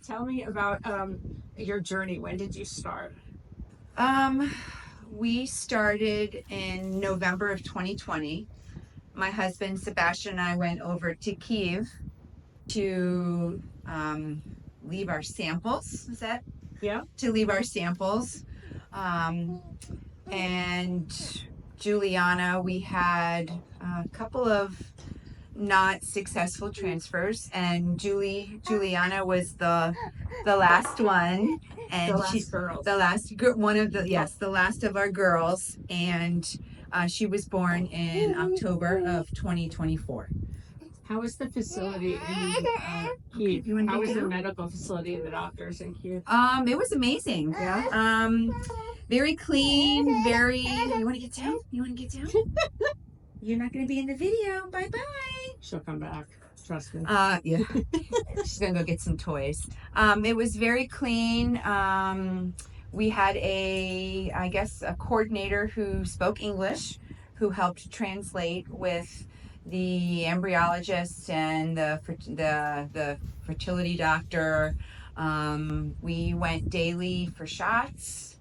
Tell me about your journey. When did you start? We started in November of 2020. My husband Sebastian and I went over to Kyiv to leave our samples. Is that? Yeah. To leave our samples. And Julianna, we had a couple of not successful transfers, and Julianna was the last one, and she's the last one of the the last of our girls, and she was born in October of 2024. How was the facility in Kyiv? How was the medical facility and the doctors in Kyiv? It was amazing. Yeah. Very clean, very. You want to get down? You want to get down? You're not going to be in the video. Bye bye. She'll come back. Trust me. Yeah. She's going to go get some toys. It was very clean. We had a coordinator who spoke English, who helped translate with the embryologist and the fertility doctor. We went daily for shots.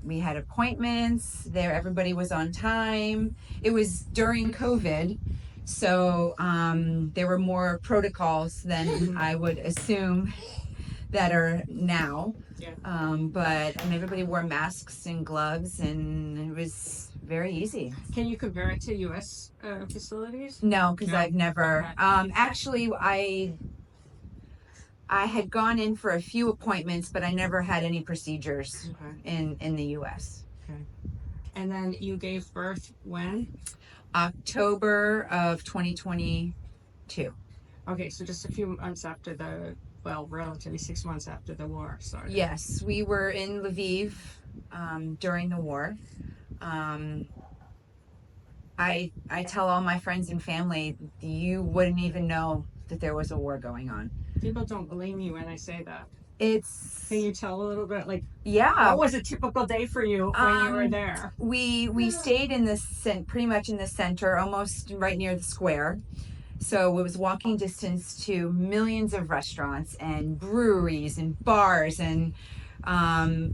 We had appointments there. Everybody was on time. It was during COVID, so there were more protocols than I would assume that are now. Yeah. But everybody wore masks and gloves, and it was very easy. Can you compare it to U.S. facilities? No, because I've never. Okay. Actually, I had gone in for a few appointments, but I never had any procedures in the U.S. Okay. And then you gave birth when? October of 2022. Okay, so just a few months after relatively 6 months after the war started. Yes, we were in Lviv during the war. I tell all my friends and family, you wouldn't even know that there was a war going on. People don't believe me when I say that. Can you tell a little bit, yeah, what was a typical day for you when you were there? We stayed in pretty much in the center, almost right near the square. So it was walking distance to millions of restaurants and breweries and bars, and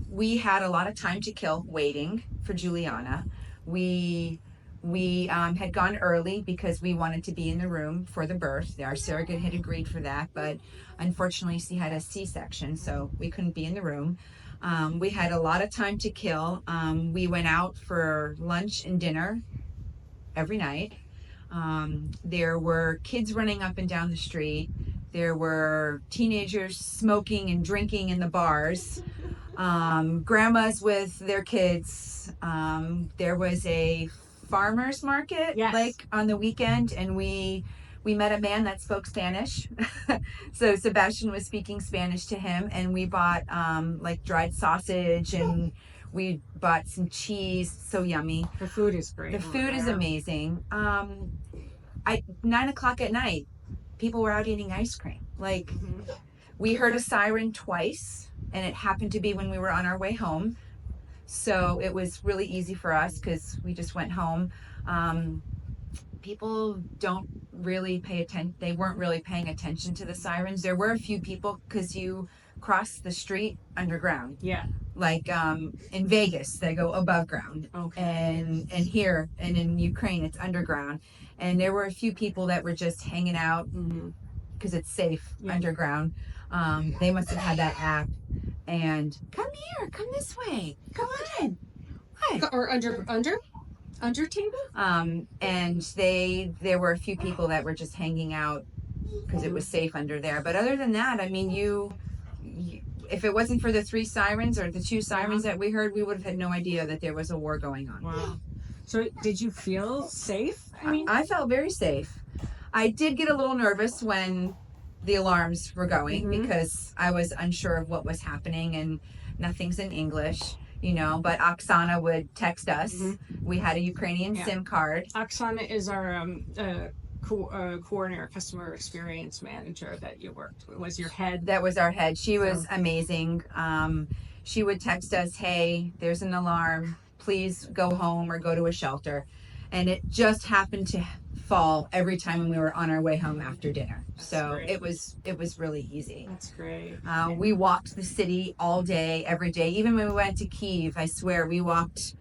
we had a lot of time to kill waiting for Julianna. We had gone early because we wanted to be in the room for the birth. Our surrogate had agreed for that, but unfortunately she had a C-section, so we couldn't be in the room. We had a lot of time to kill. We went out for lunch and dinner every night. There were kids running up and down the street. There were teenagers smoking and drinking in the bars. Grandmas with their kids. There was a farmers market, yes, on the weekend, and we met a man that spoke Spanish. So Sebastian was speaking Spanish to him, and we bought dried sausage, and we bought some cheese. So yummy. The food is great. The food is amazing. 9 o'clock at night, people were out eating ice cream. We heard a siren twice, and it happened to be when we were on our way home. So it was really easy for us because we just went home. People don't really pay attention. They weren't really paying attention to the sirens. There were a few people because you cross the street underground. Yeah. In Vegas, they go above ground. Okay. And here and in Ukraine, it's underground. And there were a few people that were just hanging out because it's safe underground. They must have had that app. And come here, come this way, come on. What? Or under table? And there were a few people that were just hanging out because it was safe under there. But other than that, you if it wasn't for the 3 sirens or the 2 sirens that we heard, we would have had no idea that there was a war going on. Wow. So did you feel safe? I felt very safe. I did get a little nervous when the alarms were going because I was unsure of what was happening, and nothing's in English, but Oksana would text us. We had a Ukrainian SIM card. Oksana is our coordinator, customer experience manager that you worked with. Was your head? That was our head. She was amazing. She would text us, hey, there's an alarm. Please go home or go to a shelter. And it just happened to fall every time when we were on our way home after dinner. That's So great. it was really easy. That's great. We walked the city all day, every day. Even when we went to Kyiv, I swear we walked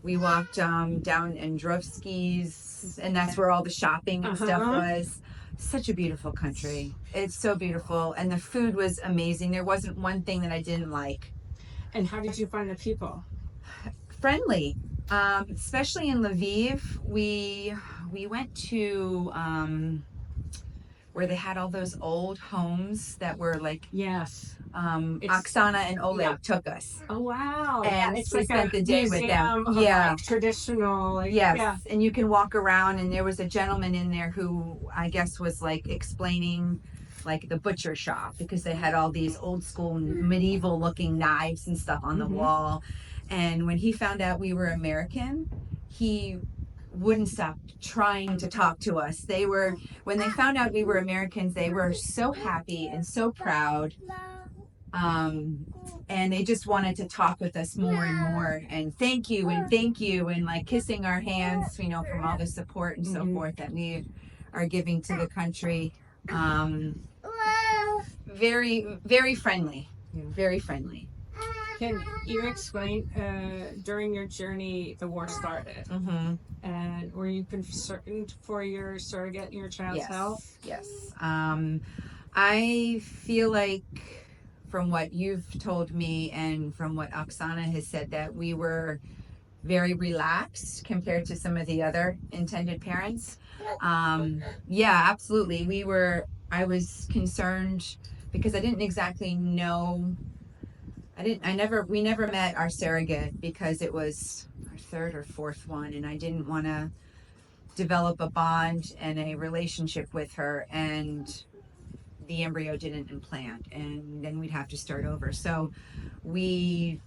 down Androvsky's, and that's where all the shopping and stuff was. Such a beautiful country. It's so beautiful, and the food was amazing. There wasn't one thing that I didn't like. And how did you find the people? Friendly, especially in Lviv. We went to where they had all those old homes that were like, Yes. Oksana and Oleg took us. Oh wow! And it's we like spent a the day with them. museum of, like, traditional. Like, Yes, yeah. and you can walk around, and there was a gentleman in there who I guess was like explaining like the butcher shop, because they had all these old school medieval looking knives and stuff on the wall. And when he found out we were American, he wouldn't stop trying to talk to us. When they found out we were Americans, they were so happy and so proud. And they just wanted to talk with us more and more, and thank you, and like kissing our hands, from all the support and so forth that we are giving to the country. Very, very friendly. Very friendly. Can you explain, during your journey, the war started, and were you concerned for your surrogate and your child's health? Yes. I feel like, from what you've told me and from what Oksana has said, that we were very relaxed compared to some of the other intended parents. Yeah, absolutely. I was concerned because I didn't exactly know. We never met our surrogate because it was our third or fourth one, and I didn't want to develop a bond and a relationship with her, and the embryo didn't implant, and then we'd have to start over. So I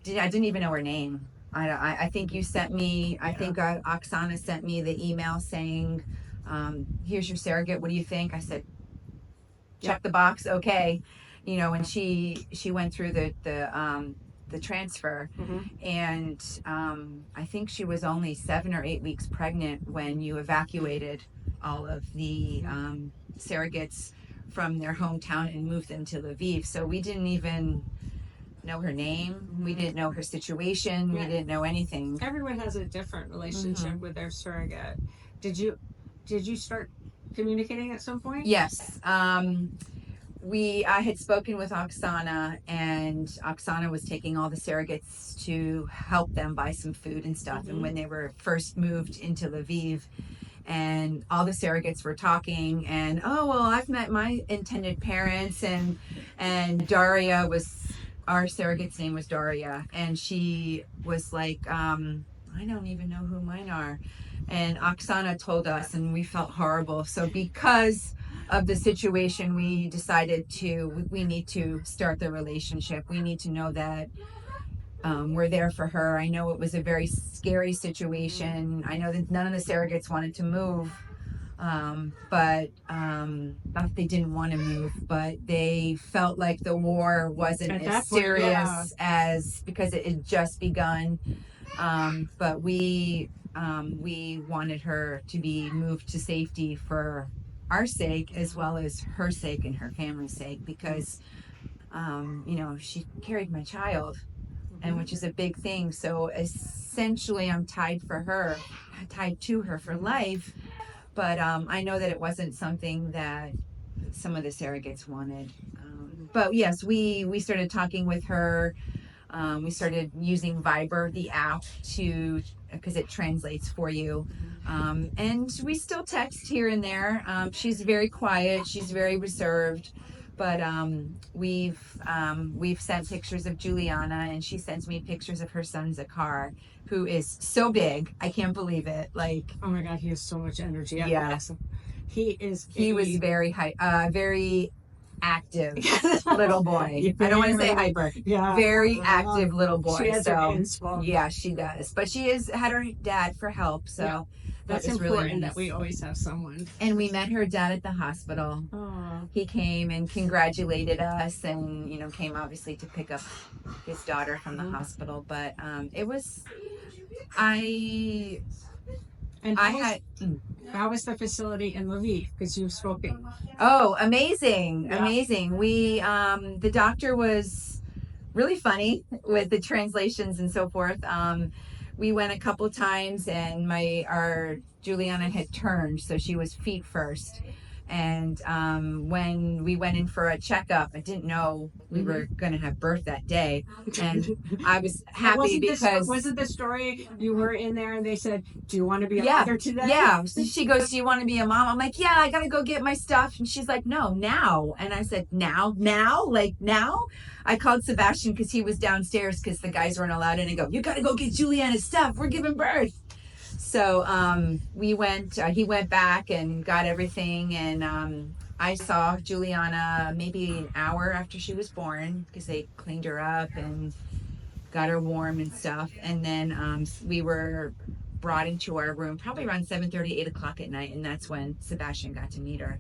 didn't even know her name. I think you sent me, I think Oksana sent me the email saying, here's your surrogate, what do you think? I said, check the box, okay. And she went through the transfer, and I think she was only 7 or 8 weeks pregnant when you evacuated all of the surrogates from their hometown and moved them to Lviv. So we didn't even know her name. We didn't know her situation. We didn't know anything. Everyone has a different relationship with their surrogate. Did you start communicating at some point? Yes. I had spoken with Oksana, and Oksana was taking all the surrogates to help them buy some food and stuff. And when they were first moved into Lviv, and all the surrogates were talking, and I've met my intended parents, and Daria was, our surrogate's name was Daria, and she was like, I don't even know who mine are. And Oksana told us, and we felt horrible. So because of the situation, we decided we need to start the relationship. We need to know that we're there for her. I know it was a very scary situation. I know that none of the surrogates wanted to move, but not they didn't want to move, but they felt like the war wasn't as serious as, because it had just begun. But we wanted her to be moved to safety for our sake, as well as her sake and her family's sake, because she carried my child, and which is a big thing. So essentially I'm tied to her for life. But I know that it wasn't something that some of the surrogates wanted. But yes, we started talking with her. We started using Viber, the app, because it translates for you. And we still text here and there. She's very quiet. She's very reserved. But we've sent pictures of Julianna, and she sends me pictures of her son Zakar, who is so big. I can't believe it. Like, oh my God, he has so much energy. Yeah. He was very very active little boy. I don't want to say hyper. Yeah. Very active little boy. She has her hands full. Yeah, she does. But she had her dad for help, so that's was important. Really nice. That we always have someone. And we met her dad at the hospital. Aww. He came and congratulated us, and came obviously to pick up his daughter from the hospital. But it was, I And I how was the facility in Lviv? Because you've spoken. Oh, amazing. Yeah. Amazing. We, the doctor was really funny with the translations and so forth. We went a couple times and our Julianna had turned, so she was feet first. And when we went in for a checkup, I didn't know we were going to have birth that day. And I was happy because... wasn't the story you were in there and they said, do you want to be a yeah, mother today? Yeah. So she goes, do you want to be a mom? I'm like, yeah, I got to go get my stuff. And she's like, no, now. And I said, now? Like now? I called Sebastian because he was downstairs because the guys weren't allowed in, and go, you got to go get Julianna's stuff. We're giving birth. So he went back and got everything, and I saw Julianna maybe an hour after she was born because they cleaned her up and got her warm and stuff. And then we were brought into our room probably around 7:30, 8 o'clock at night, and that's when Sebastian got to meet her.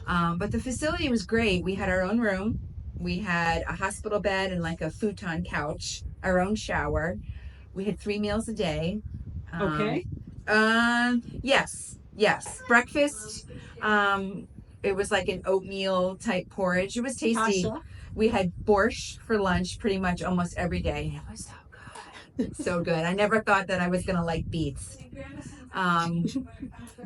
But the facility was great. We had our own room. We had a hospital bed and like a futon couch, our own shower. We had 3 meals a day. Okay. Yes. Breakfast. It was like an oatmeal type porridge. It was tasty. Pasta. We had borscht for lunch pretty much almost every day. It was so good. So good. I never thought that I was going to like beets.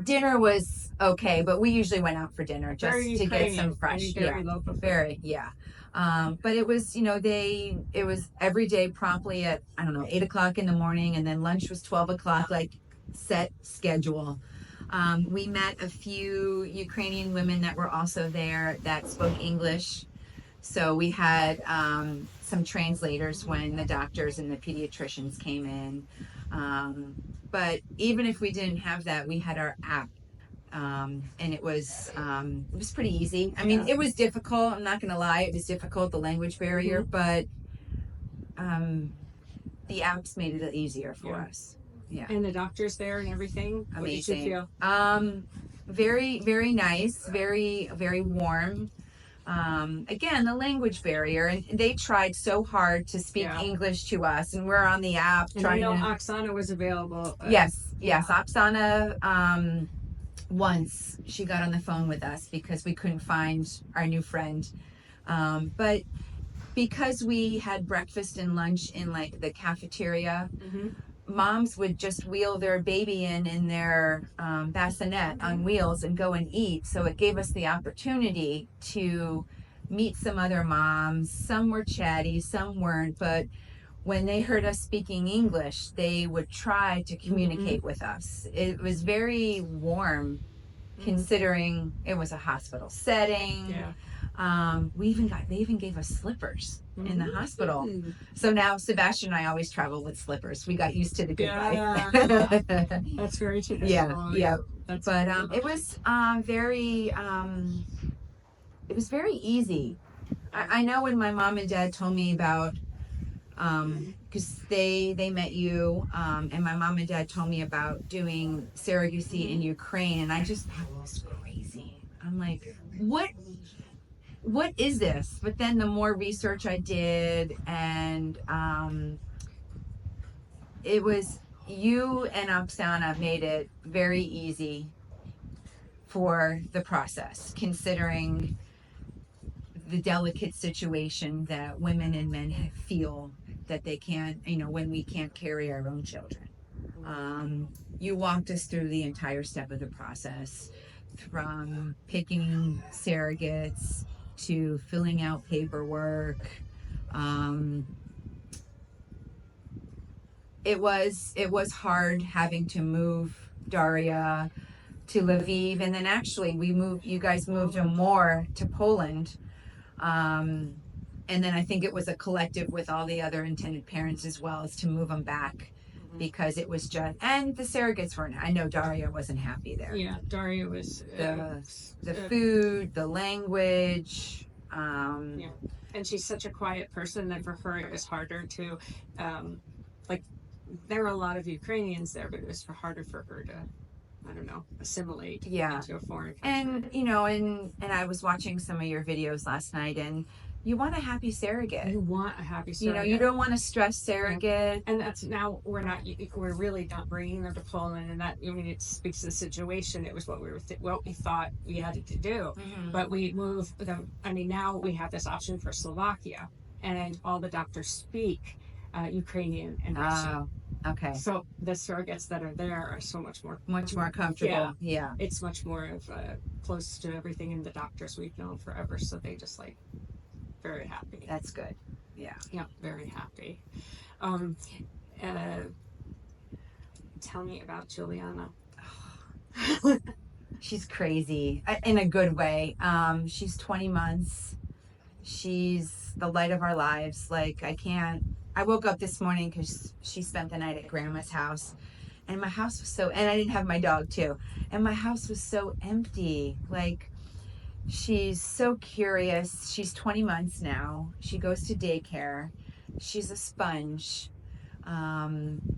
Dinner was okay, but we usually went out for dinner just to get some fresh. But it was, it was every day promptly at, 8 o'clock in the morning, and then lunch was 12 o'clock, like set schedule. We met a few Ukrainian women that were also there that spoke English. So we had some translators when the doctors and the pediatricians came in. But even if we didn't have that, we had our app. And it was pretty easy. I mean, it was difficult. I'm not going to lie. It was difficult, the language barrier, but the apps made it easier for us. Yeah. And the doctors there and everything. Amazing. What did you feel? Very, very nice. Very, very warm. Again, the language barrier, and they tried so hard to speak English to us, and we're on the app and trying. I know Oksana was available. Yes. Oksana, once she got on the phone with us because we couldn't find our new friend, but because we had breakfast and lunch in like the cafeteria, moms would just wheel their baby in their bassinet on wheels and go and eat. So it gave us the opportunity to meet some other moms. Some were chatty, some weren't, but when they heard us speaking English, they would try to communicate with us. It was very warm, considering it was a hospital setting. They even gave us slippers in the hospital. So now Sebastian and I always travel with slippers. We got used to the goodbye. That's very typical. Yeah. But it was very easy. I know when my mom and dad told me about, because they met you, and my mom and dad told me about doing surrogacy in Ukraine, and I just thought it was crazy. I'm like, what is this? But then the more research I did, and it was you and Oksana made it very easy for the process, considering the delicate situation that women and men feel that they can't, when we can't carry our own children. You walked us through the entire step of the process, from picking surrogates to filling out paperwork. It was hard having to move Daria to Lviv, and then actually you guys moved more to Poland. And then I think it was a collective with all the other intended parents as well, as to move them back, because it was just, and the surrogates weren't, I know Daria wasn't happy there. Yeah, Daria was the food, the language. And she's such a quiet person that for her it was harder to, there were a lot of Ukrainians there, but it was harder for her to, assimilate into a foreign country. And, and I was watching some of your videos last night, and you want a happy surrogate. You want a happy You surrogate. know, you don't want a stressed surrogate. And that's now we're really not bringing them to Poland, and that, I mean, it speaks to the situation. It was what what we thought we had to do, but we moved them. I mean, now we have this option for Slovakia, and all the doctors speak Ukrainian and Russian. Okay. So the surrogates that are there are so much more comfortable. Yeah. It's much more of close to everything, and the doctors we've known forever, so they just like very happy. That's good. Yeah. Yeah, very happy. Tell me about Julianna. She's crazy in a good way. She's 20 months. She's the light of our lives. Like, I woke up this morning because she spent the night at grandma's house, and my house was and I didn't have my dog too, and my house was so empty. Like, she's so curious. She's 20 months now. She goes to daycare. She's a sponge.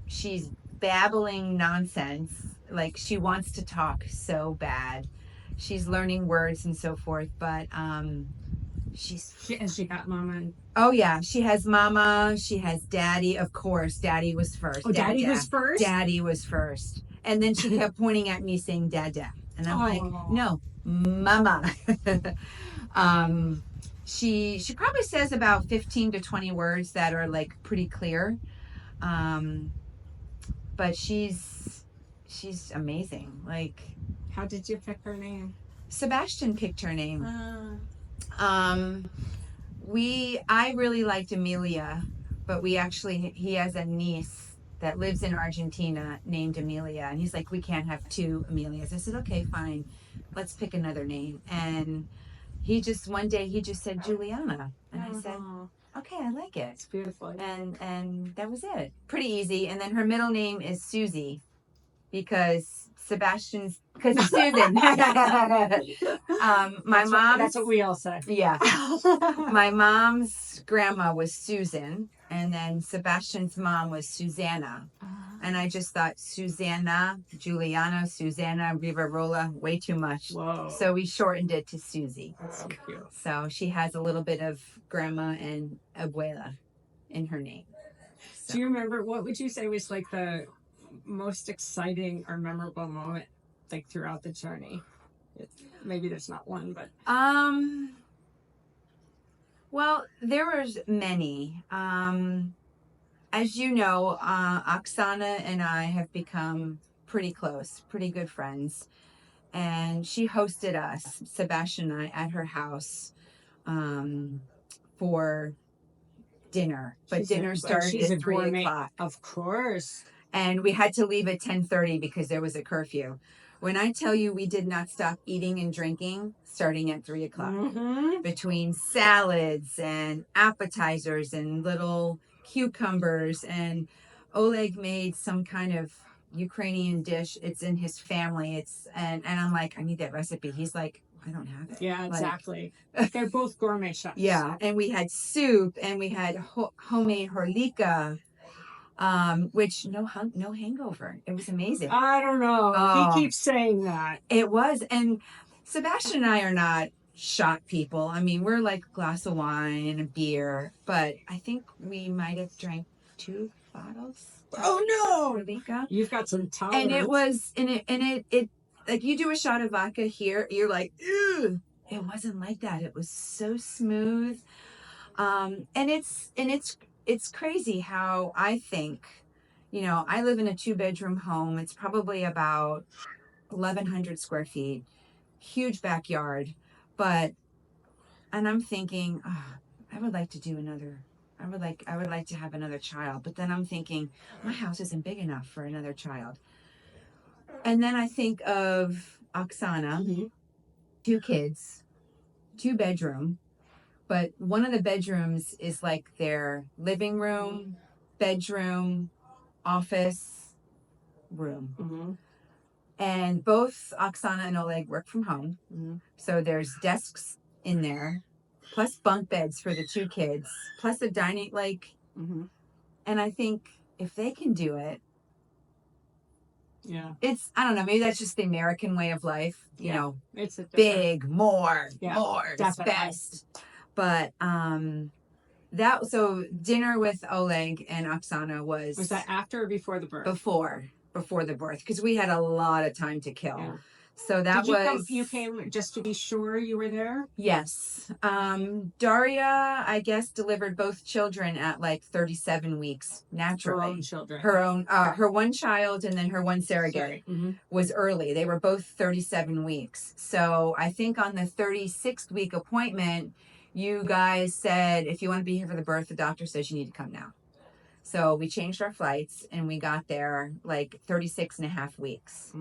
She's babbling nonsense. Like, she wants to talk so bad. She's learning words and so forth, but she got mama. Oh yeah, she has mama. She has daddy. Of course, daddy was first. Oh, daddy was first. Daddy was first, and then she kept pointing at me saying "dada," and I'm like, "No, mama." She probably says about 15 to 20 words that are like pretty clear, but she's amazing. Like, how did you pick her name? Sebastian picked her name. I really liked Amelia, but he has a niece that lives in Argentina named Amelia, and he's like, we can't have two Amelias. I said, okay, fine, let's pick another name. And one day he just said Julianna, and I said, okay, I like it. It's beautiful. And that was it. Pretty easy. And then her middle name is Susie, because Susan. That's what we all say. Yeah. My mom's grandma was Susan, and then Sebastian's mom was Susanna. And I just thought Susanna, Juliana, Susanna, Rivarola, way too much. Whoa. So we shortened it to Susie. That's so cute. So she has a little bit of grandma and abuela in her name. So. Do you remember, what would you say was like the most exciting or memorable moment, like, throughout the journey? Maybe there's not one, but well, there was many. As you know, Oksana and I have become pretty close, pretty good friends, and she hosted us, Sebastian and I, at her house for dinner. But dinner started at 3 o'clock. Of course. And we had to leave at 10:30 because there was a curfew. When I tell you we did not stop eating and drinking starting at 3 o'clock, between salads and appetizers and little cucumbers, and Oleg made some kind of Ukrainian dish. It's in his family. And I'm like, I need that recipe. He's like, I don't have it. Yeah, exactly. They're both gourmet chefs. Yeah, and we had soup, and we had homemade horlika. Which no hangover. It was amazing. I don't know. He keeps saying that. It was. And Sebastian and I are not shot people. I mean, we're like a glass of wine and a beer, but I think we might have drank 2 bottles. Oh no! Horlika. You've got some tolerance. And it was, it like, you do a shot of vodka here, you're like, ew. It wasn't like that. It was so smooth. And it's crazy how I think, I live in a 2-bedroom home. It's probably about 1,100 square feet, huge backyard. And I'm thinking, I would like to do another. I would like to have another child. But then I'm thinking, my house isn't big enough for another child. And then I think of Oksana, 2 kids, 2-bedroom. But one of the bedrooms is like their living room, bedroom, office, room. And both Oksana and Oleg work from home. So there's desks in there, plus bunk beds for the 2 kids, plus a dining, and I think if they can do it, I don't know, maybe that's just the American way of life, it's big, more, is best. But so dinner with Oleg and Oksana was that after or before the birth? Before the birth, because we had a lot of time to kill. Yeah. So that you came just to be sure you were there? Yes. Daria, I guess, delivered both children at like 37 weeks naturally. Her own children. Her one child and then her one surrogate was early. They were both 37 weeks. So I think on the 36th week appointment, you guys said, if you want to be here for the birth, the doctor says you need to come now. So we changed our flights and we got there like 36 and a half weeks.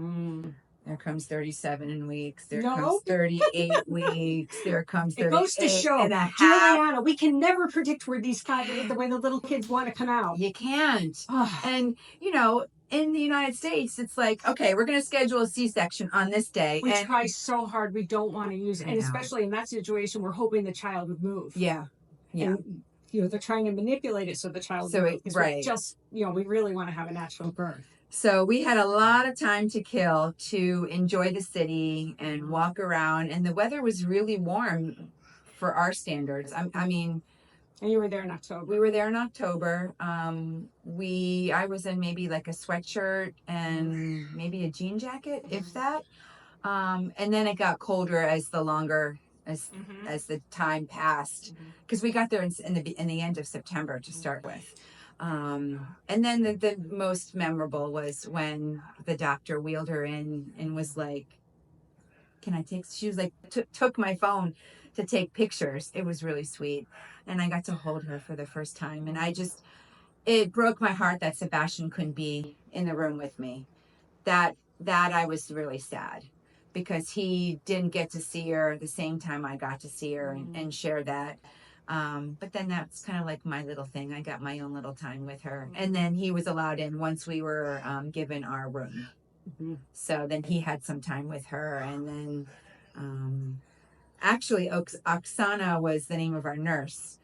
There comes 37 weeks. There comes 38 weeks. There comes 38 It goes to show, and a half. Julianna, we can never predict where the way the little kids want to come out. You can't. And, in the United States, it's like, okay, we're going to schedule a C-section on this day. We try so hard. We don't want to use it. And especially in that situation, we're hoping the child would move. Yeah. And, they're trying to manipulate it so the child would move. Right. We really want to have a natural birth. So we had a lot of time to kill to enjoy the city and walk around. And the weather was really warm for our standards. I mean... And you were there in October. We were there in October. I was in maybe like a sweatshirt and maybe a jean jacket, if that. And then it got colder as as the time passed, because we got there in the end of September to start with. And then the most memorable was when the doctor wheeled her in and was like, "Can I take?" She was like, took my phone to take pictures. It was really sweet. And I got to hold her for the first time. And it broke my heart that Sebastian couldn't be in the room with me. That I was really sad, because he didn't get to see her the same time I got to see her and share that. But then that's kind of like my little thing. I got my own little time with her. And then he was allowed in once we were given our room. So then he had some time with her. And then... Actually, Oksana was the name of our nurse,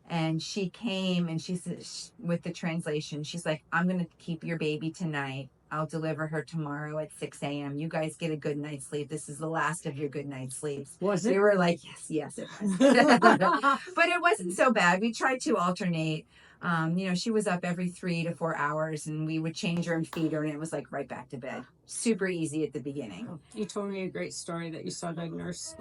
and she came and she said, with the translation, she's like, "I'm going to keep your baby tonight. I'll deliver her tomorrow at 6 a.m. You guys get a good night's sleep. This is the last of your good night's sleeps." Was it? We were like, yes, it was. But it wasn't so bad. We tried to alternate. She was up every 3 to 4 hours, and we would change her and feed her, and it was like right back to bed. Super easy at the beginning. You told me a great story that you saw the nurse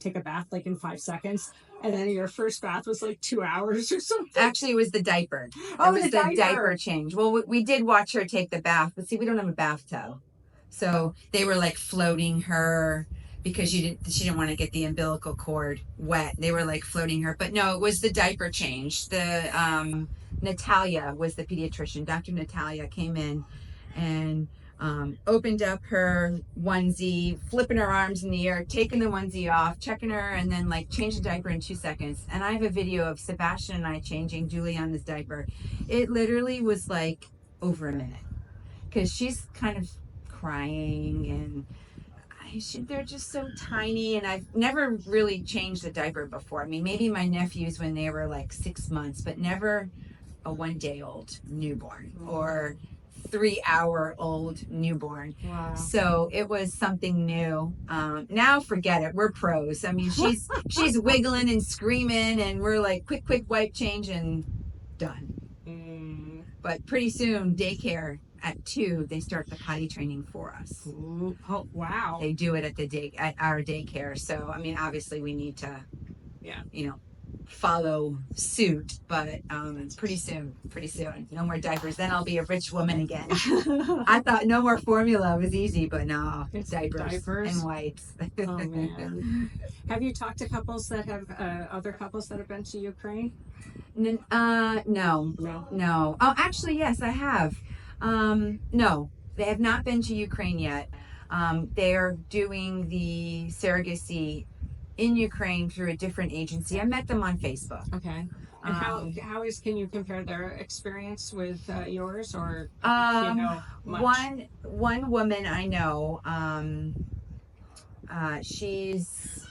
take a bath in 5 seconds, and then your first bath was 2 hours or something. Actually, it was the diaper. Oh, it was the diaper change. Well, we did watch her take the bath, but see, we don't have a bathtub, so they were floating her because she didn't want to get the umbilical cord wet. They were floating her, but no, it was the diaper change. The Natalia was the pediatrician. Dr. Natalia came in and opened up her onesie, flipping her arms in the air, taking the onesie off, checking her, and then changed the diaper in 2 seconds. And I have a video of Sebastian and I changing Julianna's diaper. It literally was over a minute, because she's kind of crying and they're just so tiny, and I've never really changed the diaper before. I mean, maybe my nephews when they were 6 months, but never a 1-day-old newborn or 3-hour-old newborn. Wow. So it was something new. Now forget it. We're pros. I mean, she's wiggling and screaming, and we're quick wipe change and done. But pretty soon, daycare at 2, they start the potty training for us. Ooh. Oh, wow. They do it at our daycare. So I mean, obviously we need to, follow suit, but pretty soon, no more diapers. Then I'll be a rich woman again. I thought no more formula was easy, but no, it's diapers and wipes. Oh man. Have you talked to couples that have other couples that have been to Ukraine? No. Oh, actually, yes, I have. No, they have not been to Ukraine yet. They're doing the surrogacy in Ukraine through a different agency. I met them on Facebook. Okay. And can you compare their experience with yours, or much? One woman I know, she's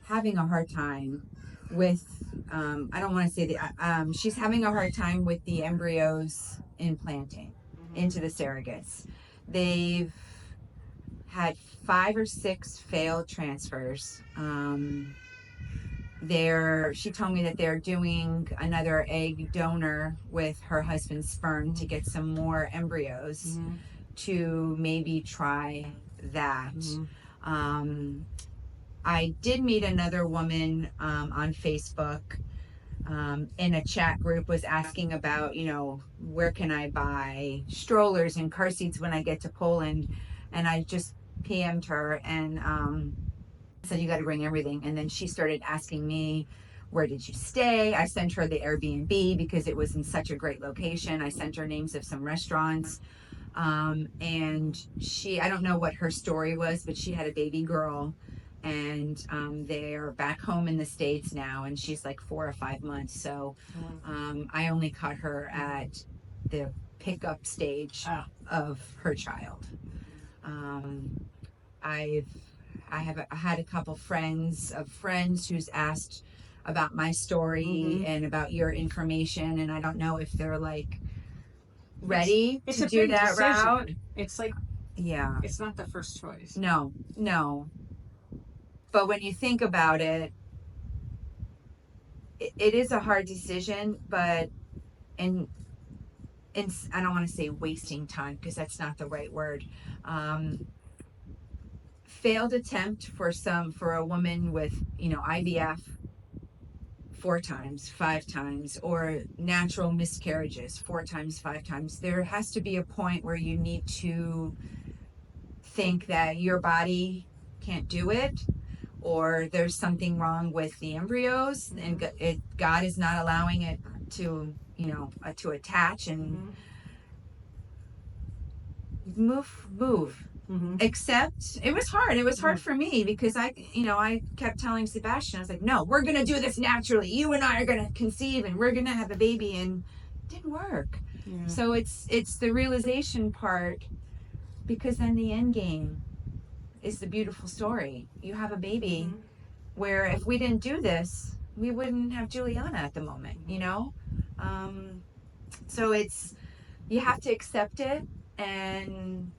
having a hard time with I don't want to say she's having a hard time with the embryos implanting into the surrogates. They've had 5 or 6 failed transfers. she told me that they're doing another egg donor with her husband's sperm to get some more embryos to maybe try that. I did meet another woman on Facebook in a chat group, was asking about, where can I buy strollers and car seats when I get to Poland. And I just PM'd her and said, you got to bring everything. And then she started asking me, where did you stay? I sent her the Airbnb because it was in such a great location. I sent her names of some restaurants. And I don't know what her story was, but she had a baby girl. And they're back home in the States now, and she's like 4 or 5 months. So I only caught her at the pickup stage of her child. I had a couple friends who's asked about my story and about your information, and I don't know if they're like ready to do that route. It's like, yeah, it's not the first choice. No. But when you think about it, it is a hard decision, but and I don't want to say wasting time because that's not the right word. Failed attempt for a woman with, IVF 4 times, 5 times, or natural miscarriages 4 times, 5 times. There has to be a point where you need to think that your body can't do it, or there's something wrong with the embryos and God is not allowing it to, to attach and move. Except it was hard for me because I kept telling Sebastian, I was like, no, we're going to do this naturally. You and I are going to conceive and we're going to have a baby, and it didn't work. Yeah. So it's the realization part, because then the end game is the beautiful story. You have a baby where if we didn't do this, we wouldn't have Julianna at the moment, so you have to accept it, and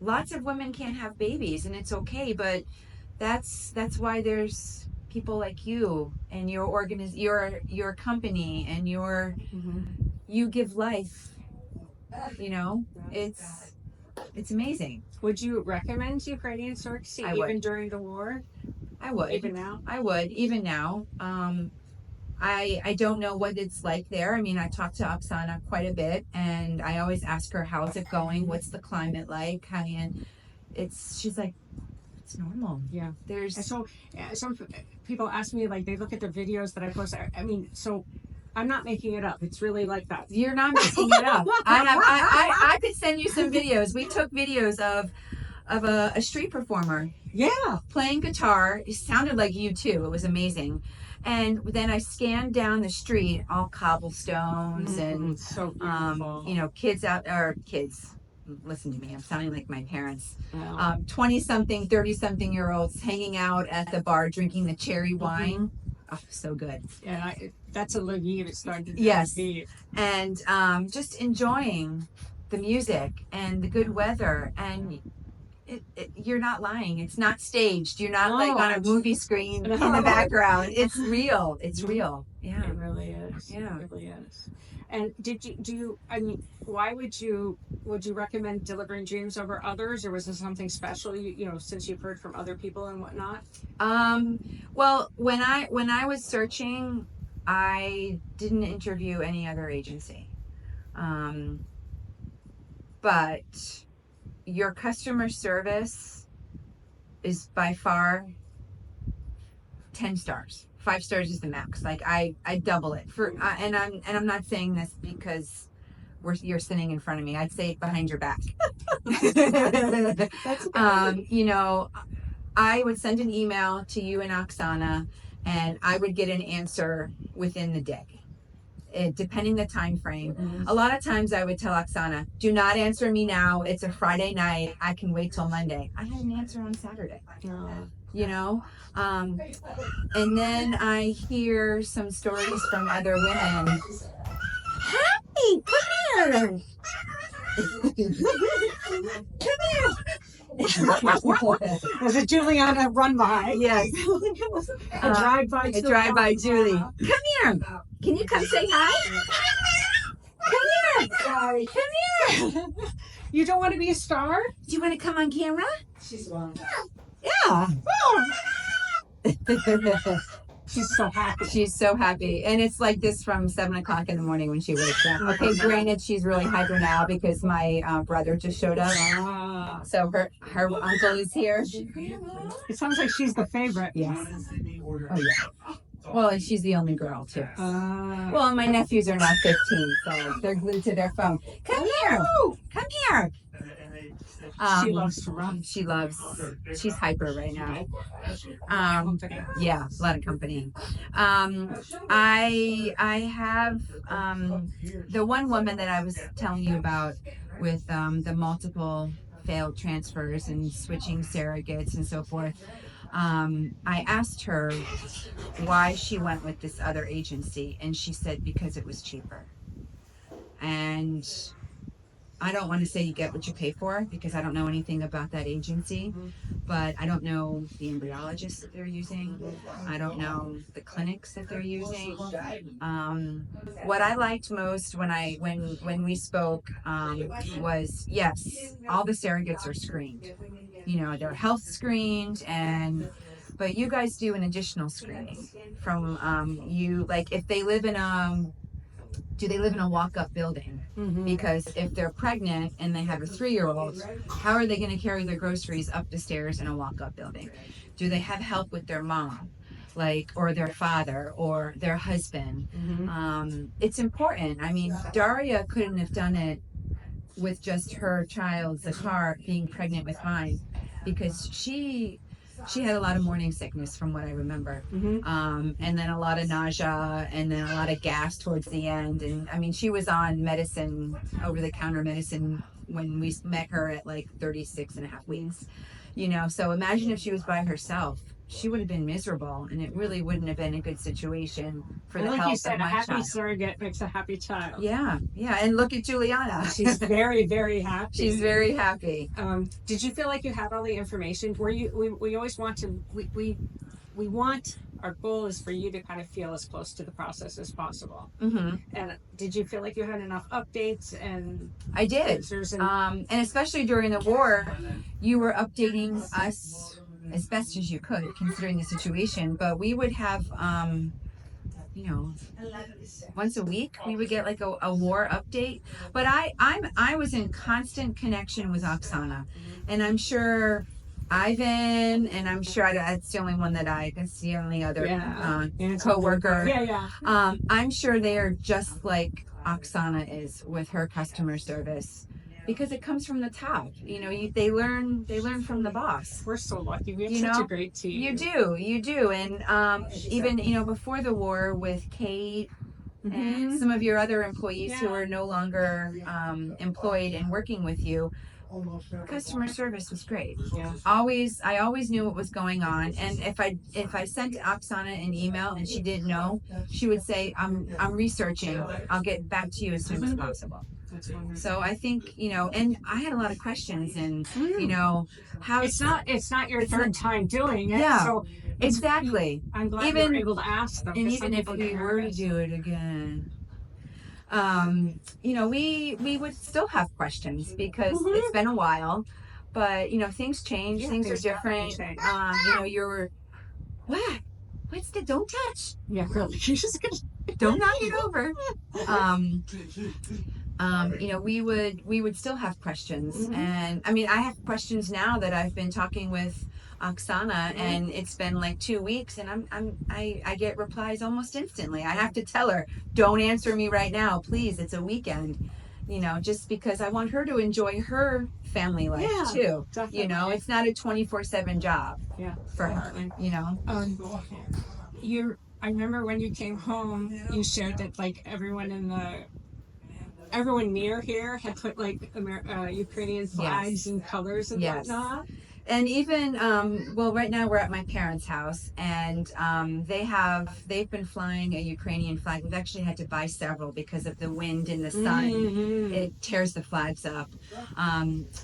lots of women can't have babies, and it's okay, but that's why there's people like you and your your company and you give life, it's amazing. Would you recommend Ukrainian surrogacy even during the war? I would. Even now? I would, even now. I don't know what it's like there. I mean, I talk to Oksana quite a bit, and I always ask her, how's it going? What's the climate like? She's like, it's normal. Yeah. Some people ask me, like, they look at the videos that I post. I mean, so I'm not making it up. It's really like that. You're not making it up. I could send you some videos. We took videos of a street performer. Yeah. Playing guitar. It sounded like you too. It was amazing. And then I scanned down the street, all cobblestones and so beautiful. Kids. Listen to me. I'm sounding like my parents. 20-something, 30-something-year-olds hanging out at the bar drinking the cherry wine. Oh, so good. Yeah, that's a Lviv. It started. Yes. Lviv. And just enjoying the music and the good weather, and you're not lying. It's not staged. You're not like on a movie screen in the background. It's real. It's real. Yeah. It really is. Yeah. It really is. And why would you recommend Delivering Dreams over others, or was there something special, since you've heard from other people and whatnot? Well, when I was searching, I didn't interview any other agency. But your customer service is by far 10 stars. 5 stars is the max. Like I double it and I'm not saying this because you're sitting in front of me. I'd say it behind your back. That's good. I would send an email to you and Oksana, and I would get an answer within the day, depending the time frame. A lot of times I would tell Oksana, do not answer me now. It's a Friday night. I can wait till Monday. I had an answer on Saturday. And then I hear some stories from other women. Hi, come here. Come here. There's a Julianna run by. Yes. A drive by. A drive-by Julie. Come here. Can you come say hi? Come here. Sorry. Come here. You don't want to be a star? Do you want to come on camera? She's wrong. Yeah. She's so happy. She's so happy. And it's like this from 7 o'clock in the morning when she wakes up. Okay, granted, she's really hyper now because my brother just showed up. Ah. So her uncle is here. It sounds like she's the favorite. Yes. Oh, yeah. Well, and she's the only girl, too. Ah. Well, my nephews are now 15, so they're glued to their phone. Come here. Come here. She loves to run. She's hyper right now. Yeah, a lot of company. I have the one woman that I was telling you about with the multiple failed transfers and switching surrogates and so forth. I asked her why she went with this other agency, and she said because it was cheaper. And I don't want to say you get what you pay for because I don't know anything about that agency, but I don't know the embryologists that they're using. I don't know the clinics that they're using. What I liked most when we spoke was, yes, all the surrogates are screened. You know, they're health screened, but you guys do an additional screening from you, like if they live in do they live in a walk-up building? Mm-hmm. Because if they're pregnant and they have a 3-year-old, how are they going to carry their groceries up the stairs in a walk-up building? Do they have help with their mom, or their father, or their husband? Mm-hmm. It's important. I mean, Daria couldn't have done it with just her child, Zakar, being pregnant with mine, because she had a lot of morning sickness from what I remember. Mm-hmm. And then a lot of nausea and then a lot of gas towards the end. And I mean, she was on medicine, over-the-counter medicine, when we met her at like 36 and a half weeks. You know, so imagine if she was by herself. She would have been miserable, and it really wouldn't have been a good situation for the like health you said, of my a happy child. surrogate makes a happy child. Yeah, and look at Julianna. She's very, very happy. She's very happy. Did you feel like you had all the information? We always want to, we want, our goal is for you to kind of feel as close to the process as possible. Mm-hmm. And did you feel like you had enough updates and I did. pictures and especially during the war, you were updating us as best as you could, considering the situation. But we would have, once a week we would get like a war update. But I was in constant connection with Oksana, and I'm sure Ivan, and I'm sure that's the only one that's the only other co-worker. Yeah. I'm sure they are just like Oksana is with her customer service. Because it comes from the top, they learn from the boss. We're so lucky. We have such a great team. You do, and even before the war with Kate and some of your other employees who are no longer employed and working with you, customer service was great. Yeah. I always knew what was going on, and if I sent Oksana an email and she didn't know, she would say, "I'm researching. I'll get back to you as soon as possible." So I think, and I had a lot of questions, and how it's not your third time doing it. Yeah, so exactly. I'm glad you were able to ask them. And even if we were to do it again, we would still have questions because it's been a while, but things change, things are different. You're what's the don't touch? Yeah, really. You're just gonna don't knock it over. We would still have questions, and I mean, I have questions now that I've been talking with Oksana, and it's been like 2 weeks, and I get replies almost instantly. I have to tell her, don't answer me right now, please. It's a weekend, just because I want her to enjoy her family life too. Definitely. It's not a 24/7 job. Yeah, for her. I remember when you came home, you shared that like everyone near here had put like Ukrainian flags and colors and whatnot. And even well, right now we're at my parents' house, and they've been flying a Ukrainian flag. We've actually had to buy several because of the wind and the sun. It tears the flags up.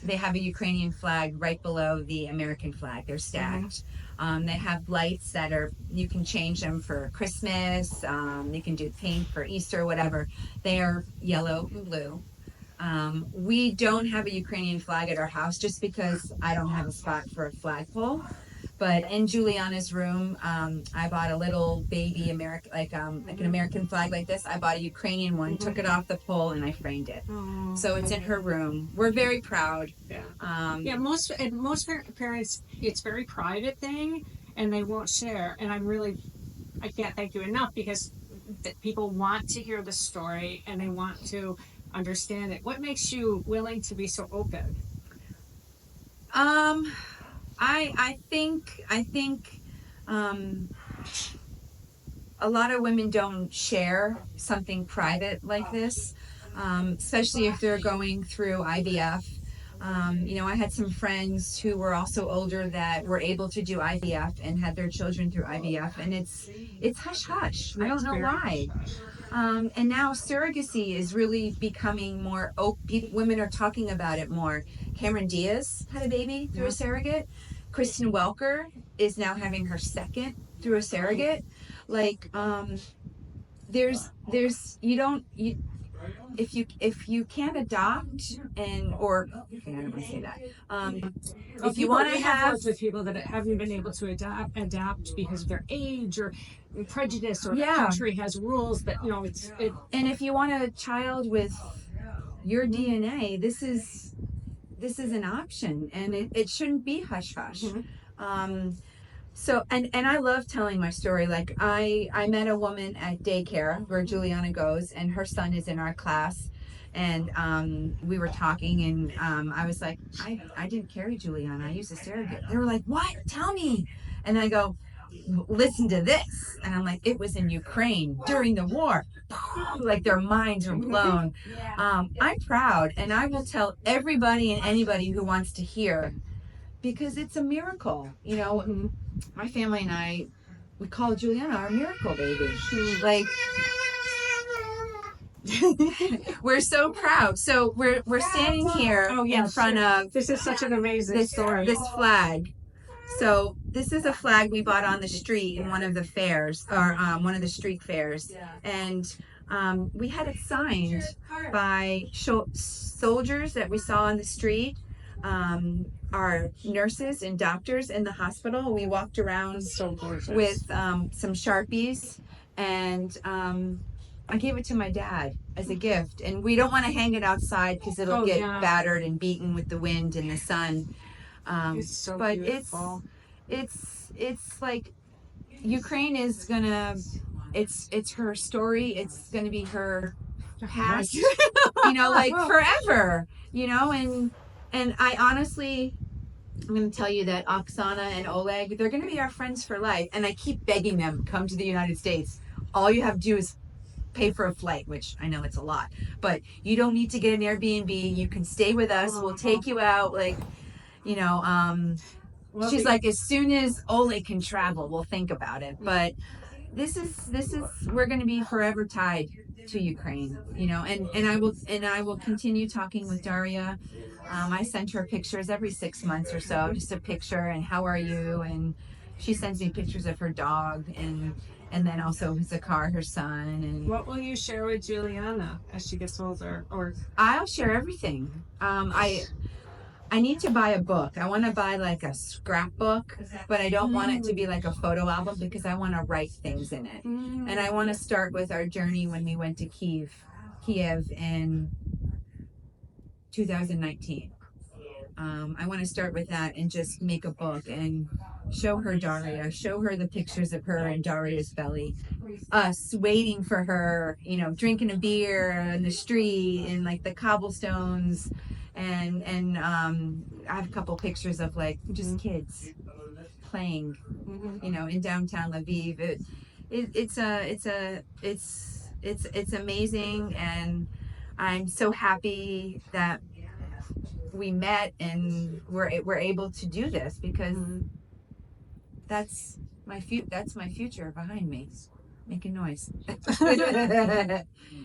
They have a Ukrainian flag right below the American flag. They're stacked. They have lights that are, you can change them for Christmas. You can do pink for Easter, whatever. They are yellow and blue. We don't have a Ukrainian flag at our house just because I don't have a spot for a flagpole. But in Julianna's room, I bought a little baby American, like an American flag like this. I bought a Ukrainian one, took it off the pole, and I framed it. So it's in her room. We're very proud. Yeah. Most parents, it's very private thing, and they won't share. And I can't thank you enough because people want to hear the story and they want to understand it. What makes you willing to be so open? I think a lot of women don't share something private like this, especially if they're going through IVF. I had some friends who were also older that were able to do IVF and had their children through IVF, and it's hush hush. I don't know why. And now surrogacy is really becoming more open. Women are talking about it more. Cameron Diaz had a baby through a surrogate. Kristen Welker is now having her second through a surrogate. Like, if you can't adopt I don't want to say that. If you want to have worked with people that haven't been able to adapt because of their age or prejudice or country has rules, but and if you want a child with your DNA, this is an option, and it shouldn't be hush hush. So and I love telling my story. Like I met a woman at daycare where Julianna goes, and her son is in our class, and we were talking, and I was like, I didn't carry Julianna, I used a surrogate. They were like, what? Tell me. And I go, listen to this. And I'm like, it was in Ukraine during the war. Like their minds are blown. I'm proud, and I will tell everybody and anybody who wants to hear, because it's a miracle. My family and I, we call Julianna our miracle baby. Like, we're so proud. So we're standing here in front of, this is such an amazing story. This flag. So this is a flag we bought on the street in one of the fairs, or one of the street fairs, and we had it signed by soldiers that we saw on the street. Our nurses and doctors in the hospital. We walked around with some Sharpies, and I gave it to my dad as a gift. And we don't want to hang it outside because it'll get battered and beaten with the wind and the sun. It's so but beautiful. It's like Ukraine is gonna. It's her story. It's gonna be her past. Like forever. And I honestly, I'm going to tell you that Oksana and Oleg, they're going to be our friends for life. And I keep begging them, come to the United States. All you have to do is pay for a flight, which I know it's a lot. But you don't need to get an Airbnb. You can stay with us. We'll take you out. She's like, as soon as Oleg can travel, we'll think about it. But this is we're going to be forever tied to Ukraine, and I will continue talking with Daria. I send her pictures every 6 months or so, just a picture and how are you, and she sends me pictures of her dog and then also Zakar, her son. And what will you share with Julianna as she gets older? Or I'll share everything. I need to buy a book. I want to buy like a scrapbook, but I don't want it to be like a photo album because I want to write things in it. And I want to start with our journey when we went to Kiev in 2019. I want to start with that and just make a book and show her Daria, show her the pictures of her and Daria's belly, us waiting for her, drinking a beer in the street and like the cobblestones. And I have a couple pictures of like just kids playing, in downtown Lviv. It's amazing, and I'm so happy that we met and we're able to do this because that's my future behind me, making noise.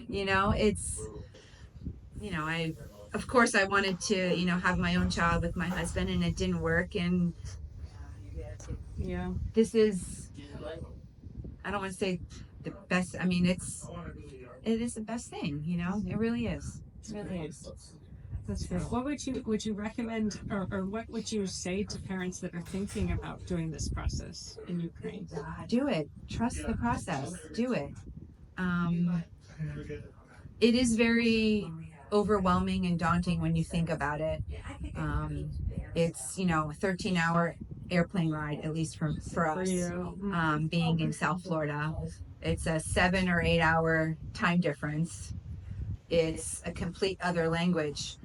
You know, it's, you know, of course I wanted to, you know, have my own child with my husband, and it didn't work. And Yeah. this is, I don't want to say the best. I mean, it is the best thing, you know, it really is. It really is. That's good. What would you recommend, or what would you say to parents that are thinking about doing this process in Ukraine? Do it. Trust the process. Do it. It is very overwhelming and daunting when you think about it. It's, you know, a 13-hour airplane ride, at least for us, being in South Florida. It's a 7 or 8 hour time difference. It's a complete other language.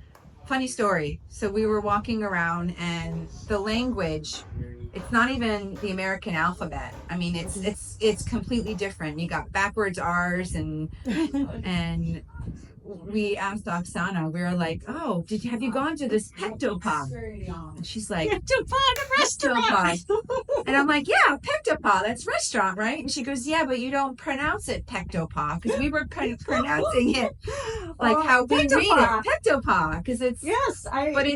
Funny story. So we were walking around, and the language, it's not even the American alphabet. I mean, it's completely different. You got backwards R's and we asked Oksana, we were like, oh, have you gone to this Pectopa? And she's like, Pectopa. And I'm like, yeah, Pectopa, that's restaurant, right? And she goes, yeah, but you don't pronounce it Pectopa, because we were kind of pronouncing it like how we read it, Pectopa, because it's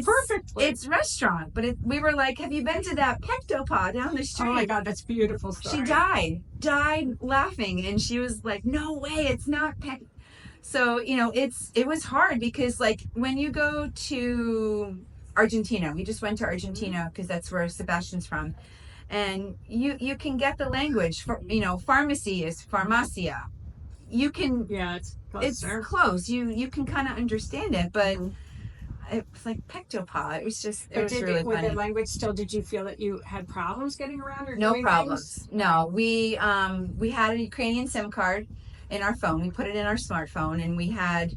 perfectly. It's restaurant, but we were like, have you been to that Pectopa down the street? Oh my God, that's beautiful story. She died laughing, and she was like, no way, it's not Pectopa. So, you know, it was hard because, like, when you go to Argentina, we just went to Argentina because that's where Sebastian's from, and you can get the language for, you know, pharmacy is farmacia. You can, it's close. You can kind of understand it, but it was like Pectopa. It was just, it was really funny. With the language still, did you feel that you had problems getting around or no doing problems? Things? No, we had a Ukrainian SIM card in our phone. We put it in our smartphone, and we had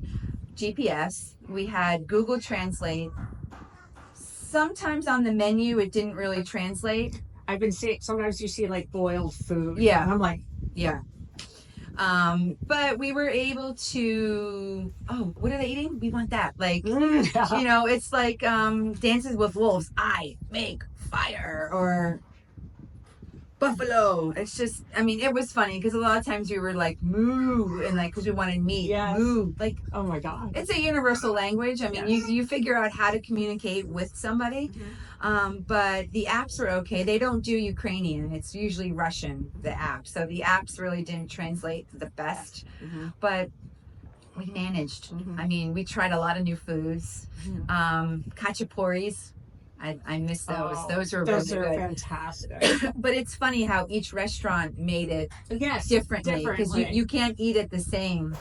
GPS. We had Google Translate. Sometimes on the menu, it didn't really translate. I've been seeing, sometimes you see like boiled food. Yeah. And I'm like, yeah. But we were able to, oh, what are they eating? We want that. Like, you know, it's like Dances with Wolves. I make fire, or buffalo. It's just, I mean, it was funny because a lot of times we were like, moo, and like, because we wanted meat, moo. Like, oh my God. It's a universal language. I mean, you figure out how to communicate with somebody. But the apps were okay. They don't do Ukrainian. It's usually Russian, the app. So the apps really didn't translate the best. But we managed. I mean, we tried a lot of new foods. Khachaporis. I miss those. Those are really good. Fantastic. But it's funny how each restaurant made it differently, because you can't eat it the same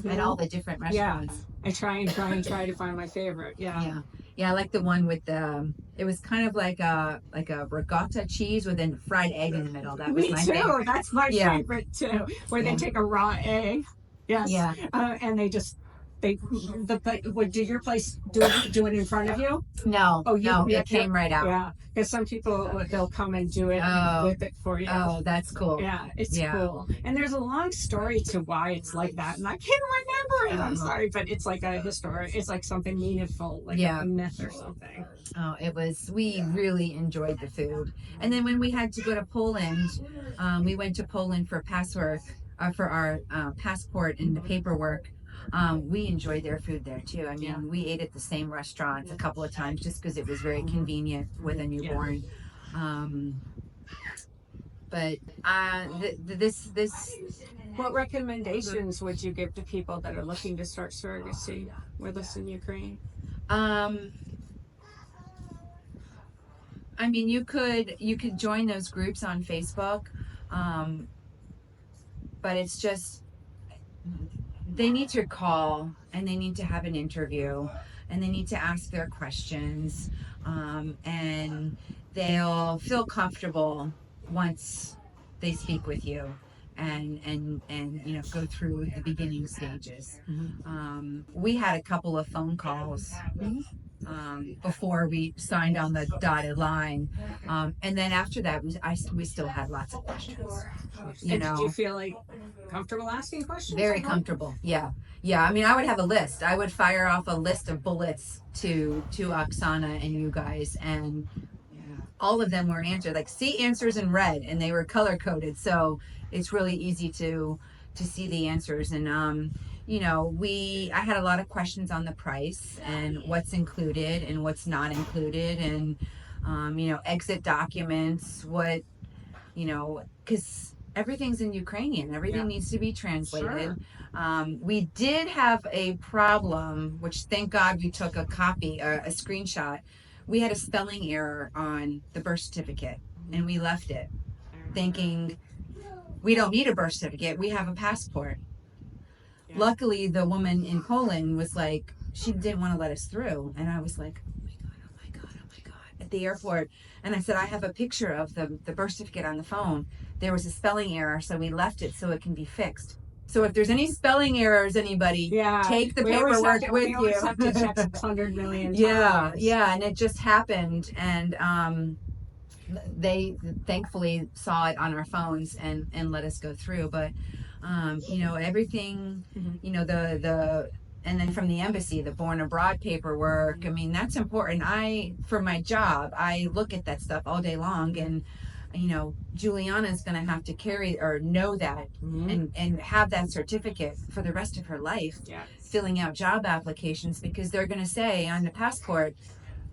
at all the different restaurants. I try to find my favorite. Yeah, I like the one with the. It was kind of like a ricotta cheese with a fried egg in the middle. That was my favorite. That's my favorite too. Where they take a raw egg. Yes. Yeah. And they just. Did your place do it in front of you? No. Oh, no, it came right out. Yeah, because some people, they'll come and do it with it for you. Oh, that's cool. Yeah, it's cool. And there's a long story to why it's like that, and I can't remember it. I'm sorry, but it's like a history. It's like something meaningful, like a myth or something. Oh, we really enjoyed the food. And then when we had to go to Poland, we went to Poland for for our passport and the paperwork. We enjoyed their food there too. I mean, we ate at the same restaurants a couple of times just because it was very convenient with a newborn. But this. What recommendations would you give to people that are looking to start surrogacy with us in Ukraine? I mean, you could join those groups on Facebook, but it's just. They need to call, and they need to have an interview, and they need to ask their questions, and they'll feel comfortable once they speak with you and you know, go through the beginning stages. We had a couple of phone calls before we signed on the dotted line. And then after that, we still had lots of questions. And did you feel like comfortable asking questions? Very comfortable. Yeah. Yeah. I mean, I would have a list. I would fire off a list of bullets to Oksana and you guys, and all of them were answered. Like, see answers in red, and they were color coded, so it's really easy to see the answers. And you know, I had a lot of questions on the price and what's included and what's not included, and you know, exit documents, what, you know, because everything's in Ukrainian, everything needs to be translated. Sure. We did have a problem, which thank God we took a copy, a screenshot. We had a spelling error on the birth certificate, and we left it thinking we don't need a birth certificate, we have a passport. Yeah. Luckily, the woman in Poland was like, she didn't want to let us through. And I was like, oh my God, at the airport. And I said, I have a picture of the birth certificate on the phone. There was a spelling error, so we left it so it can be fixed. So if there's any spelling errors, anybody, take the paperwork with you. We have to check 600 million times. Yeah, and it just happened. And they thankfully saw it on our phones and let us go through. But you know, everything, you know, and then from the embassy, the born abroad paperwork, I mean, that's important. For my job, I look at that stuff all day long, and you know, Julianna is going to have to carry or know that and have that certificate for the rest of her life, filling out job applications, because they're going to say on the passport,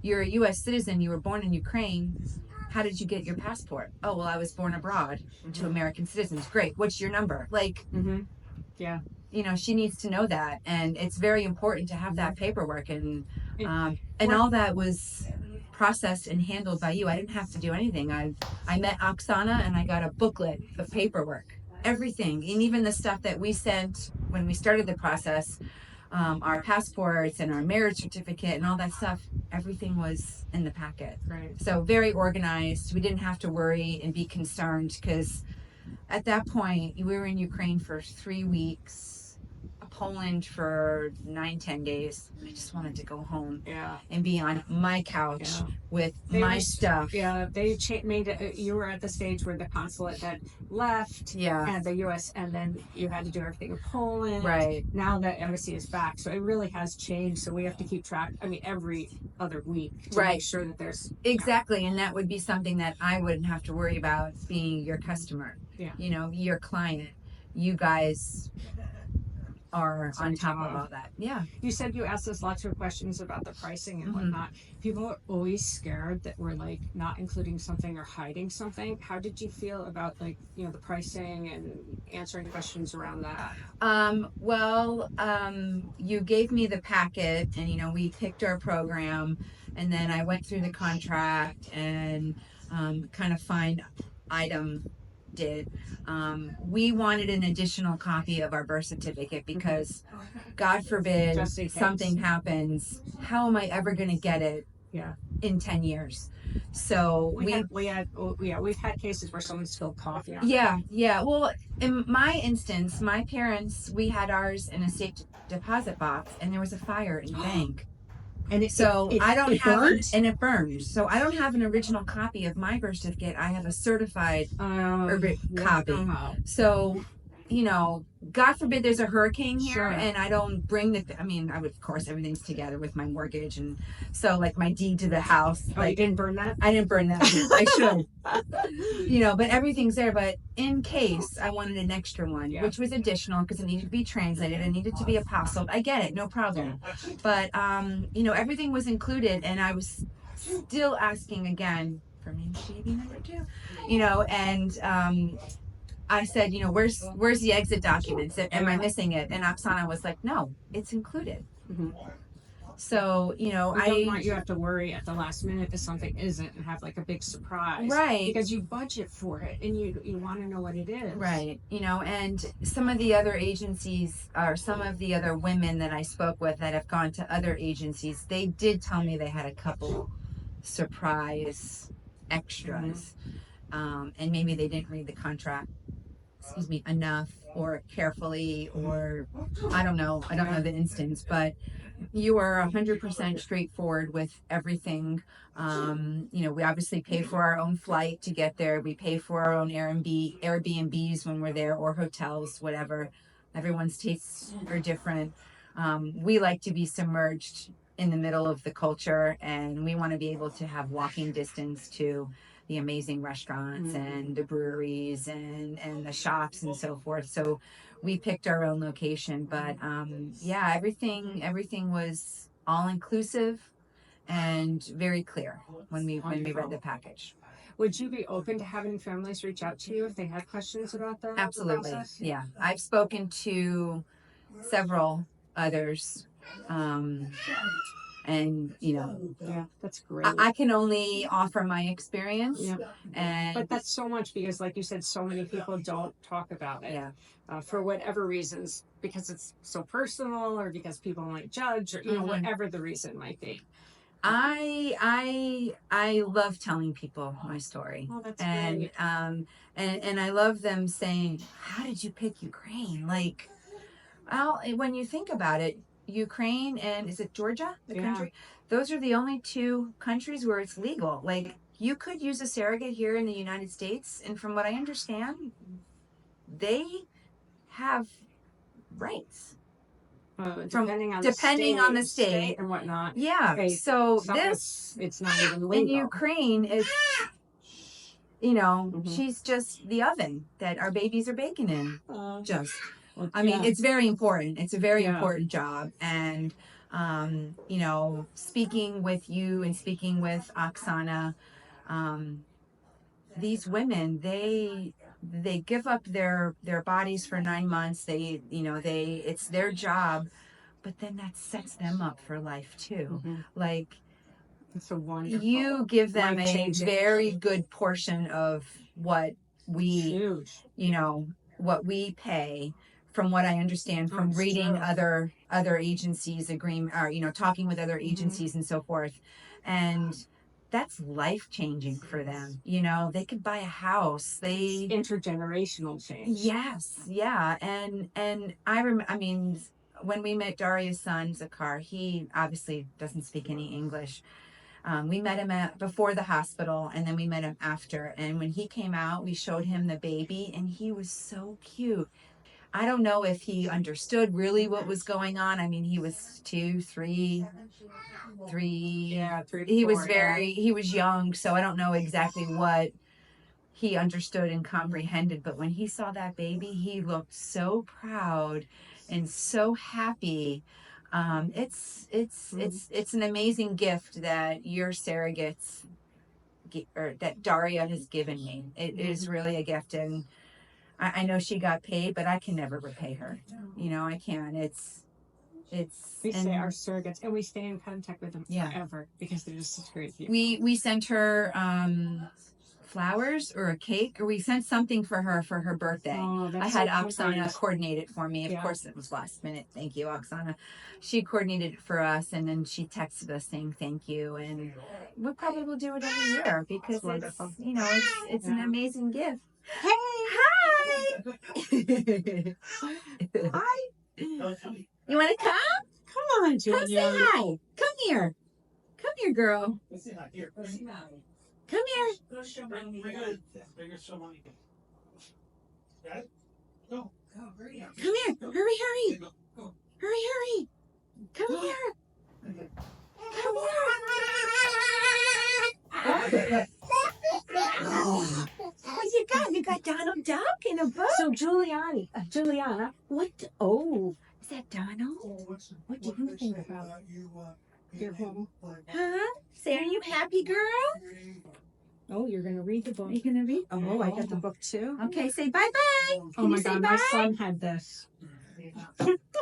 you're a U.S. citizen, you were born in Ukraine. How did you get your passport? Oh, well, I was born abroad to American citizens. Great. What's your number? Like, you know, she needs to know that. And it's very important to have that paperwork. And all that was processed and handled by you. I didn't have to do anything. I met Oksana and I got a booklet of paperwork, everything. And even the stuff that we sent when we started the process, our passports and our marriage certificate and all that stuff, everything was in the packet. Right. So very organized. We didn't have to worry and be concerned, because at that point we were in Ukraine for 3 weeks, Poland for 9-10 days. I just wanted to go home and be on my couch with my stuff. Yeah, they made it. You were at the stage where the consulate had left, and the U.S., and then you had to do everything in Poland. Right. Now the embassy is back, so it really has changed. So we have to keep track. I mean, every other week to make sure that there's exactly, and that would be something that I wouldn't have to worry about, being your customer. Yeah. You know, your client. You guys are on top of all that. Yeah. You said you asked us lots of questions about the pricing and whatnot. People are always scared that we're like not including something or hiding something. How did you feel about, like, you know, the pricing and answering questions around that? You gave me the packet, and you know, we picked our program, and then I went through the contract and kind of find item did. We wanted an additional copy of our birth certificate, because God forbid something happens, how am I ever going to get it in 10 years? So we've had cases where someone spilled coffee on it. Well, in my instance, my parents, we had ours in a safe deposit box, and there was a fire in the bank. And it burned. So I don't have an original copy of my birth certificate. I have a certified copy. So, you know, God forbid there's a hurricane here, and I don't bring I would, of course, everything's together with my mortgage, and so like my deed to the house. You didn't burn that? I didn't burn that. I should. You know, but everything's there. But in case I wanted an extra one, which was additional because it needed to be translated, it needed to be apostilled. I get it, no problem. But you know, everything was included, and I was still asking again for me baby number 2. You know, and I said, you know, where's the exit documents? Am I missing it? And Oksana was like, no, it's included. So, you know, I don't want you to have to worry at the last minute if something isn't, and have like a big surprise. Right. Because you budget for it, and you want to know what it is. Right. You know, and some of the other agencies, or some of the other women that I spoke with that have gone to other agencies, they did tell me they had a couple surprise extras. And maybe they didn't read the contract enough or carefully, or I don't know the instance, but you are 100% straightforward with everything. We obviously pay for our own flight to get there. We pay for our own Airbnbs when we're there, or hotels, whatever. Everyone's tastes are different. We like to be submerged in the middle of the culture, and we want to be able to have walking distance to the amazing restaurants and the breweries and the shops and so forth. So we picked our own location, but everything was all inclusive and very clear when we read the package. Would you be open to having families reach out to you if they had questions about that? Absolutely. Yeah. I've spoken to several others. And yeah, that's great. I can only offer my experience. Yeah. But that's so much, because like you said, so many people don't talk about it. Yeah. For whatever reasons, because it's so personal, or because people might judge, or whatever the reason might be. I love telling people my story. Oh, that's great. And I love them saying, "How did you pick Ukraine?" Like, well, when you think about it, Ukraine and is it Georgia, the country? Those are the only two countries where it's legal. Like, you could use a surrogate here in the United States, and from what I understand, they have rights. Depending on the state and whatnot. Yeah. Okay. So it's not even legal. In Ukraine, it's she's just the oven that our babies are baking in. I mean, it's very important. It's a very important job. And, speaking with you and speaking with Oksana, these women, they give up their bodies for 9 months. It's their job, but then that sets them up for life too. Like, it's a wonderful. You give them a very good portion of what we, what we pay. From what I understand from reading other agencies agreement, or talking with other agencies and so forth, and that's life-changing for them. They could buy a house. Intergenerational change. Yes, yeah, and I mean, when we met Daria's son Zakar, he obviously doesn't speak any English. We met him before the hospital, and then we met him after. And when he came out, we showed him the baby, and he was so cute. I don't know if he understood really what was going on. I mean, he was 2, 3. Yeah, 3 to 4. He was young, so I don't know exactly what he understood and comprehended. But when he saw that baby, he looked so proud and so happy. It's an amazing gift that your surrogates, or that Daria has given me. It is really a gift, and I know she got paid, but I can never repay her. I can't. We say our surrogates, and we stay in contact with them forever, because they're just such great people. We sent her flowers or a cake, or we sent something for her birthday. I had Oksana coordinate it for me. Of course, it was last minute. Thank you, Oksana. She coordinated it for us, and then she texted us saying thank you, and we probably will do it every year, because it's an amazing gift. Hey! Hi! Hi! You want to come? Come on, Julianna. Come say hi. Come here. Come here, girl. Come here. Come here. Hurry, hurry. Hurry, hurry. Come here. Come here. What you got? You got Donald Duck in a book? So, Julianna, what? Oh, is that Donald? What do you think about your home? Huh? Say, are you happy, girl? Oh, you're going to read the book. Are you going to read? Oh, I got the book too. Okay, say bye-bye. Oh my God, my son had this.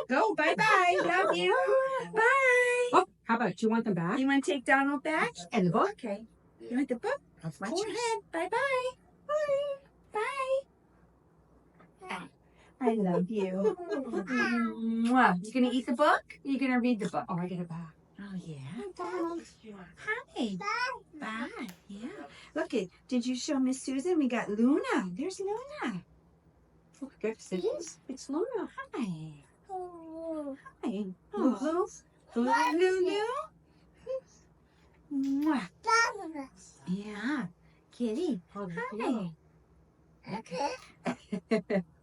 Go, bye-bye. Love you. Bye. Oh, how about, do you want them back? You want to take Donald back? And the book? Okay. You want the book? Watch your head. Bye-bye. Bye. Bye. I love you. Mwah. You gonna eat the book? Or you gonna read the book? Oh, I get it back. Oh, yeah. Donald. Hi. Bye. Yeah. Look, did you show Miss Susan? We got Luna. There's Luna. Oh, good. It is. It's Luna. Hi. Oh, hi. Oh, Lulu? Mwah. Yeah. Kitty. Hi.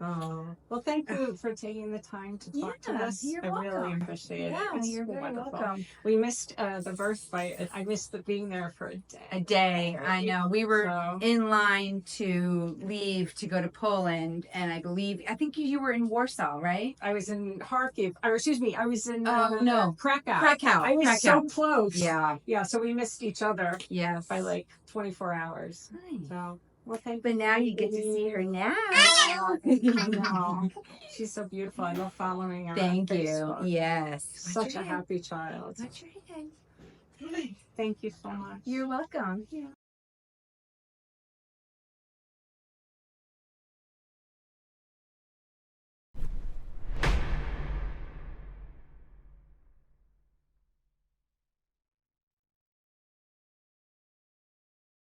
Oh, well, thank you for taking the time to talk to us. You're I really welcome. appreciate it. Yeah, It's you're very wonderful. welcome. We missed the birth fight. I missed being there for a day. A day, I know. We were So, in line to leave to go to Poland, and I think you were in Warsaw, right? I was in Kharkiv, or excuse me, I was in no. Krakow. Krakow. I was so close. Yeah. Yeah, so we missed each other Yes. by like 24 hours. Nice. So, well, thank But now you get to see her now. No, she's so beautiful. I love following her. Thank on you. Facebook. Yes. Such a happy child. What's your name? Thank you so much. You're welcome. Yeah.